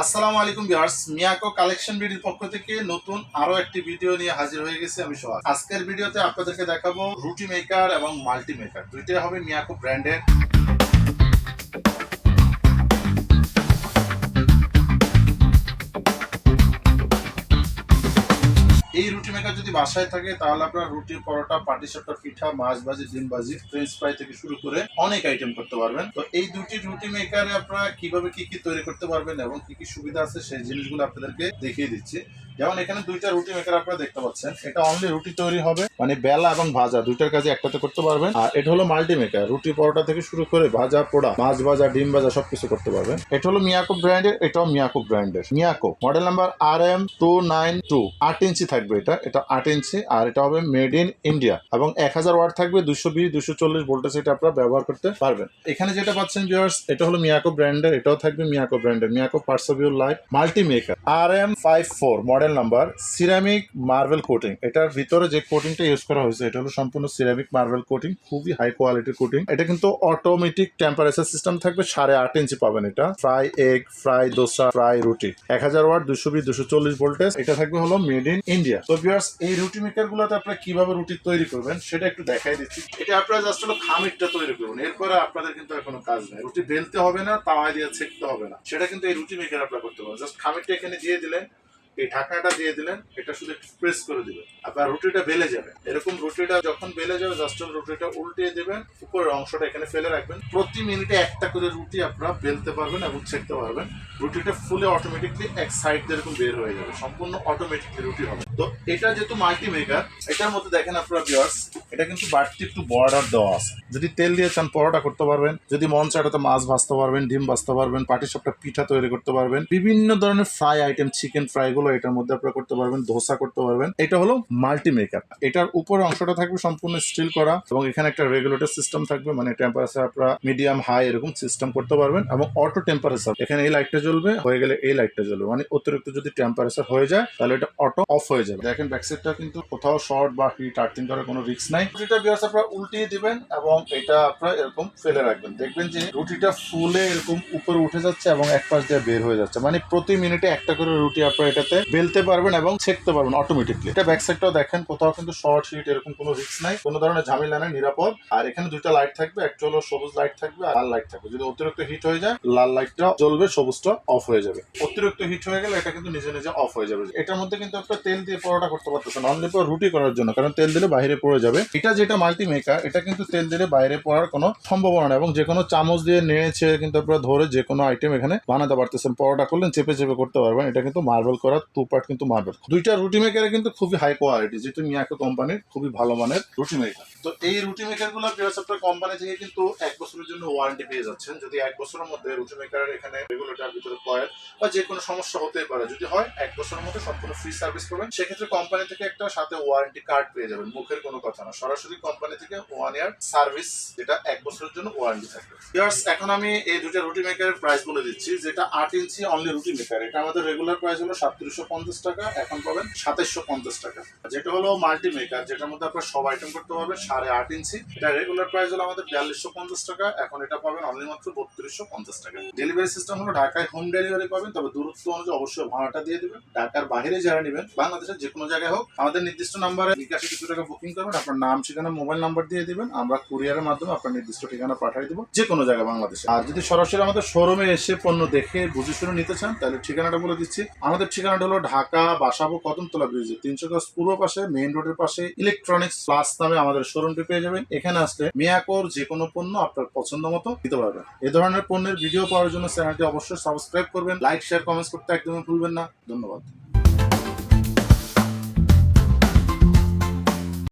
আসসালামু আলাইকুম viewers, Miyako collection বিডির পক্ষ থেকে নতুন আরো একটি ভিডিও নিয়ে হাজির হয়ে গেছি আমি সোহাগ। আজকের ভিডিওতে আপনাদেরকে দেখাবো রুটি মেকার এবং মাল্টি মেকার, দুইটাই হবে মিয়াকো ব্র্যান্ডের। এই রুটি মেকার যদি বাসায় থাকে তাহলে আপনার রুটি, পরোটা, পাটিসাপটা, পিঠা, মাছ ভাজি, ডিম ভাজি, ফ্রেঞ্চ ফ্রাই থেকে শুরু করে অনেক আইটেম করতে পারবেন। তো এই দুটি রুটি মেকারে আপনারা কিভাবে কি কি তৈরি করতে পারবেন এবং কি কি সুবিধা আছে সেই জিনিসগুলো আপনাদেরকে দেখিয়ে দিচ্ছি। যেমন এখানে দুইটা রুটি মেকার আপনারা দেখতে পাচ্ছেন, এটা অনলি রুটি তৈরি হবে, মানে বেলা এবং ভাজা দুইটার কাজে একটাতে করতে পারবেন। আর এটা হলো মাল্টি মেকার, রুটি পরোটা থেকে শুরু করে ভাজা, পোড়া, মাছ ভাজা, ডিম ভাজা সবকিছু করতে পারবেন। এটা হলো মিয়াকো ব্র্যান্ডের, এটাও মিয়াকো ব্র্যান্ডের। মিয়াকো মডেল নাম্বার RM292, 8 ইঞ্চি থাকবে এটা 8 ইঞ্চি, আর এটা হবে মেড ইন ইন্ডিয়া এবং 1000 ওয়াট থাকবে, 220-240 ভোল্টেজ এটা আপনারা ব্যবহার করতে পারবেন। এখানে যেটা পাচ্ছেন ভিউয়ার্স, এটা হলো মিয়াকো ব্র্যান্ডের, এটাও থাকবে মিয়াকো ব্র্যান্ডের, মিয়াকো পার্সোভিউর light multi maker RM54 model number, ceramic marble coating. এটার ভিতরে যে কোটিংটা ইউজ করা হয়েছে এটা হলো সম্পূর্ণ সিরামিক মার্বেল কোটিং, খুবই হাই কোয়ালিটির কোটিং। এটা কিন্তু অটোমেটিক টেম্পারেচার সিস্টেম থাকবে, 8.5 ইঞ্চি পাবেন এটা। Fry egg, fry dosa, fry রুটি, 1000 ওয়াট, 220-240 ভোল্টেজ, এটা থাকবে হলো মেড ইন ইন্ডিয়া। তো ভিউয়ার্স, এই রুটি মেকার গুলোতে আপনারা কিভাবে রুটি তৈরি করবেন সেটা একটু দেখাই দিচ্ছি। এটা আপনারা জাস্ট হলো খামিরটা তৈরি করুন, এরপরে আপনাদের কিন্তু এখনো কাজ নেই। রুটি বেলতে হবে না, তাওয়ায় দিয়ে ছেঁকতে হবে না, সেটা কিন্তু এই রুটি মেকার আপনারা করতে পারেন। জাস্ট খামিরটা এখানে দিয়ে দিলেন, এই ঢাকনাটা দিয়ে দিলেন, এটা শুধু একটু প্রেস করে দিবেন, আপনার রুটিটা বেলে যাবে। এরকম রুটিটা যখন বেলে যাবে জাস্ট রুটিটা উল্টিয়ে দেবেন, উপরের অংশটা এখানে ফেলে রাখবেন। প্রতি মিনিটে একটা করে রুটি আপনারা বেলতে পারবেন এবং ছেঁকতে পারবেন। রুটিটা ফুলে অটোমেটিকলি এক সাইড দিয়ে এরকম বের হয়ে যাবে, সম্পূর্ণ অটোমেটিকলি রুটি হবে। তো এটা যেহেতু মাল্টি মেকার, এটার মধ্যে দেখেন আপনারা ভিউয়ার্স, এটা কিন্তু বাড়তি একটু বর্ডার দেওয়া আছে। যদি তেল দিয়ে চান পরোটা করতে পারবেন, যদি মন চায় এটাতে মাছ ভাজতে পারবেন, ডিম ভাজতে পারবেন, পাটিসাপটা পিঠা তৈরি করতে পারবেন, বিভিন্ন ধরনের ফ্রাই আইটেম, চিকেন ফ্রাই গুলো এটার মধ্যে আপনারা করতে পারবেন, ধোসা করতে পারবেন। এটা হলো মাল্টি মেকার। এটার উপরে অংশটা থাকবে সম্পূর্ণ স্টিল করা এবং এখানে একটা রেগুলেটর সিস্টেম থাকবে, মানে টেম্পারেচার আপনারা মিডিয়াম হাই এরকম সিস্টেম করতে পারবেন এবং অটো টেম্পারেচার, এখানে এই লাইটটা জ্বলবে, হয়ে গেলে এই লাইটটা জ্বলবে, মানে অতিরিক্ত যদি টেম্পারেচার হয়ে যায় তাহলে এটা অটো অফ হয়ে যাবে। দেখেন ব্যাকসাইডটা কিন্তু কোথাও শর্ট বা হিট আর্থিং করার কোনো রিস্ক নাই। রুটিটা ভিউয়ার্স আপনারা উল্টিয়ে দিবেন এবং এটা আপনারা এরকম ফেলে রাখবেন, দেখবেন যে রুটিটা ফুলে এরকম উপরে উঠে যাচ্ছে এবং এক পাশ দিয়ে বের হয়ে যাচ্ছে, মানে প্রতি মিনিটে একটা করে রুটি আপনারা এটাতে বেলতে পারবেন এবং ছেঁকতে পারবেন অটোমেটিকলি। এটা ব্যাক সাইডটাও দেখেন, কোথাও কিন্তু শর্ট হিট এরকম কোনো রিস্ক নাই, কোনো ধরনের ঝামেলা নাই, নিরাপদ। আর এখানে দুইটা লাইট থাকবে, একটা হলো সবুজ লাইট থাকবে আর লাল লাইট থাকবে। যদি অতিরিক্ত হিট হয়ে যায় লাল লাইটটা জ্বলবে, সবুজটা অফ হয়ে যাবে। অতিরিক্ত হিট হয়ে গেলে এটা কিন্তু নিজে নিজে অফ হয়ে যাবে। এটার মধ্যে কিন্তু একটা তেল দিয়ে পরোটা করতে পারতেছেন, অনলি ফর রুটি করার জন্য, কারণ তেল দিলে বাইরে পড়ে যাবে। এটা যেটা মাল্টি মেকার, এটা কিন্তু তেল দিলে বাইরে পড়ার কোনো সম্ভাবনা নেই এবং যে কোনো চামচ দিয়ে নেড়েছে কিন্তু আপনারা ধরে যে কোনো আইটেম এখানে বানাতে পারতেছেন। পরোটা করলেন চেপে চেপে করতে পারবেন। এটা কিন্তু মার্বেল করা, টু পার্ট কিন্তু মার্বেল। দুইটা রুটি মেকারে কিন্তু খুবই হাই কোয়ালিটি, যেটা মিয়াকো কোম্পানির খুবই ভালো মানের রুটি মেকার। তো এই রুটি মেকার গুলো আপনার কোম্পানি থেকে কিন্তু 1 বছরের জন্য ওয়ারেন্টি পেয়ে যাচ্ছেন। যদি 1 বছরের মধ্যে রুটি মেকারের এখানে রেগুলেটর ভিতরে কয়েল বা যে কোনো সমস্যা হতেই পারে, যদি হয় 1 বছরের মধ্যে সম্পূর্ণ ফ্রি সার্ভিস পাবেন। সেক্ষেত্রে কোম্পানি থেকে একটা সাথে ওয়ারেন্টি কার্ড পেয়ে যাবেন, মুখের কোনো কথা না, সরাসরি কোম্পানি থেকে 1 ইয়ার সার্ভিস, যেটা 1 বছরের জন্য ওয়ারেন্টি থাকবে। এখন আমি এই দুইটা রুটি মেকারের প্রাইস বলে দিচ্ছি। যেটা 8 ইঞ্চি অনলি রুটি মেকার, এটা আমাদের রেগুলার প্রাইস হলো 3750 টাকা, এখন পাবেন 2750 টাকা। যেটা হলো মাল্টি মেকার, যেটার মধ্যে আপনার সব আইটেম করতে পারবেন, 8.5 ইঞ্চি, এটা রেগুলার প্রাইস হলো আমাদের 4250 টাকা, এখন এটা পাবেন অনলি মাত্র 3250 টাকা। ডেলিভারি সিস্টেম হলো ঢাকায় হোম ডেলিভারি পাবেন, তবে দূরত্ব অনুযায়ী অবশ্যই ভাড়াটা দিয়ে দেবেন। ঢাকার বাইরে যারা নেবেন, বাংলাদেশের যে কোনো জায়গায় হোক, আমাদের নির্দিষ্ট নাম্বারে বিকাশে কিছু টাকা বুকিং করবেন, আপনার নাম, ঠিকানা, মোবাইল নাম্বার দিয়ে দিবেন, আমরা কুরিয়ারের মাধ্যমে আপনার নির্দিষ্ট ঠিকানা পাঠিয়ে দেবো যে কোনো জায়গায় বাংলাদেশে। আর যদি সরাসরি আমাদের শোরুমে এসে পণ্য দেখে বুঝে শুনে নিতে চান তাহলে ঠিকানাটা বলে দিচ্ছি। আমাদের ঠিকানাটা হলো ঢাকা বাসাবো কদমতলা ব্রিজে 300 গজ পূর্ব পাশে, মেইন রোডের পাশে ইলেকট্রনিক্স প্লাস নামে আমাদের শোরুমটি পেয়ে যাবেন। এখানে আসলে মিয়াকোর যে কোনো পণ্য আপনার পছন্দ মতো দিতে পারবেন। এ ধরনের পণ্যের ভিডিও পাওয়ার জন্য চ্যানেলটি অবশ্যই সাবস্ক্রাইব করবেন, লাইক, শেয়ার, কমেন্টস করতে একদমই ভুলবেন না। ধন্যবাদ।